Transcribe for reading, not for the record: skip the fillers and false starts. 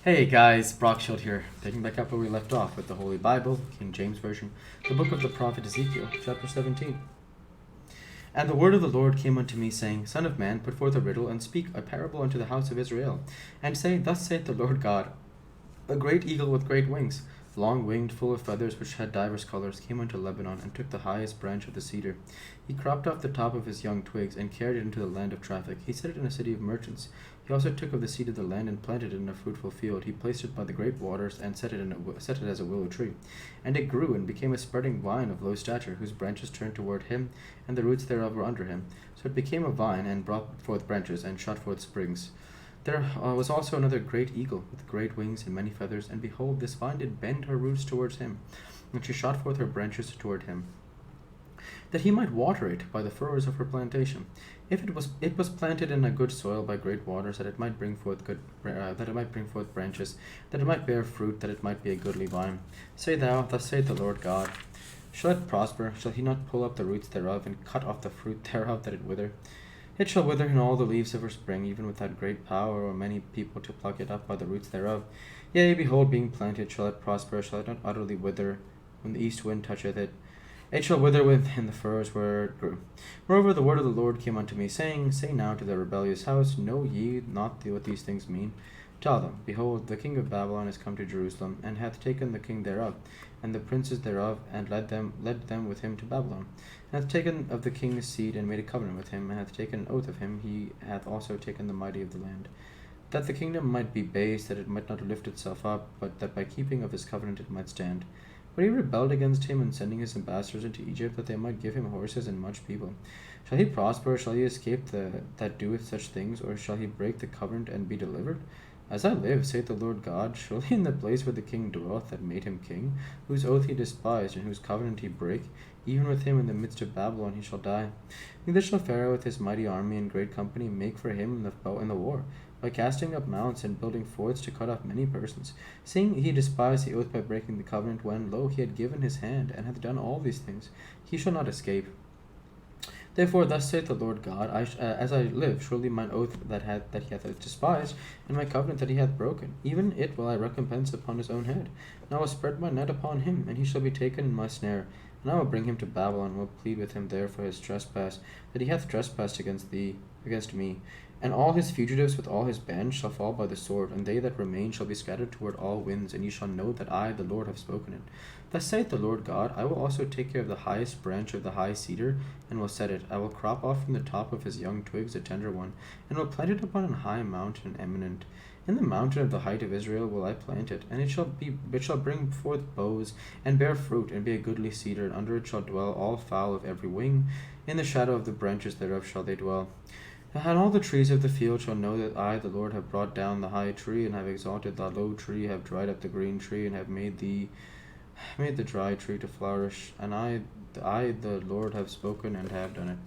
Hey guys, Brockshield here, picking back up where we left off with the Holy Bible, King James Version, the book of the prophet Ezekiel, chapter 17. And the word of the Lord came unto me, saying, Son of man, put forth a riddle, and speak a parable unto the house of Israel, and say, Thus saith the Lord God, A great eagle with great wings, long-winged, full of feathers, which had divers colors, came unto Lebanon, and took the highest branch of the cedar. He cropped off the top of his young twigs, and carried it into the land of traffic. He set it in a city of merchants. He also took of the seed of the land, and planted it in a fruitful field. He placed it by the great waters, and set it as a willow tree. And it grew, and became a spreading vine of low stature, whose branches turned toward him, and the roots thereof were under him. So it became a vine, and brought forth branches, and shot forth sprigs. There was also another great eagle, with great wings and many feathers, and behold, this vine did bend her roots towards him, and she shot forth her branches toward him, that he might water it by the furrows of her plantation. If it was planted in a good soil by great waters, that it might bring forth branches, that it might bear fruit, that it might be a goodly vine. Say thou, Thus saith the Lord God, Shall it prosper? Shall he not pull up the roots thereof, and cut off the fruit thereof, that it wither? It shall wither in all the leaves of her spring, even without great power or many people to pluck it up by the roots thereof. Yea, behold, being planted, shall it prosper? Shall it not utterly wither when the east wind toucheth it? It shall wither within the furrows where it grew. Moreover, the word of the Lord came unto me, saying, Say now to the rebellious house, Know ye not what these things mean? Tell them, Behold, the king of Babylon is come to Jerusalem, and hath taken the king thereof, and the princes thereof, and led them with him to Babylon, and hath taken of the king's seed, and made a covenant with him, and hath taken an oath of him. He hath also taken the mighty of the land, that the kingdom might be base, that it might not lift itself up, but that by keeping of his covenant it might stand. But he rebelled against him in sending his ambassadors into Egypt, that they might give him horses and much people. Shall he prosper? Shall he escape that doeth such things? Or shall he break the covenant and be delivered? As I live, saith the Lord God, surely in the place where the king dwelleth that made him king, whose oath he despised, and whose covenant he brake, even with him in the midst of Babylon he shall die. Neither shall Pharaoh with his mighty army and great company make for him in the war, by casting up mounts and building forts to cut off many persons, seeing he despised the oath by breaking the covenant, when, lo, he had given his hand, and hath done all these things. He shall not escape. Therefore, thus saith the Lord God, as I live, surely mine oath that he hath despised, and my covenant that he hath broken, even it will I recompense upon his own head. And I will spread my net upon him, and he shall be taken in my snare. And I will bring him to Babylon, and will plead with him there for his trespass, that he hath trespassed against me. And all his fugitives with all his bands shall fall by the sword, and they that remain shall be scattered toward all winds, and ye shall know that I, the Lord, have spoken it. Thus saith the Lord God, I will also take care of the highest branch of the high cedar, and will set it. I will crop off from the top of his young twigs a tender one, and will plant it upon an high mountain eminent. In the mountain of the height of Israel will I plant it, and it shall bring forth boughs, and bear fruit, and be a goodly cedar, and under it shall dwell all fowl of every wing. In the shadow of the branches thereof shall they dwell. And all the trees of the field shall know that I, the Lord, have brought down the high tree, and have exalted the low tree, have dried up the green tree, and have made the dry tree to flourish. And I, the Lord, have spoken and have done it.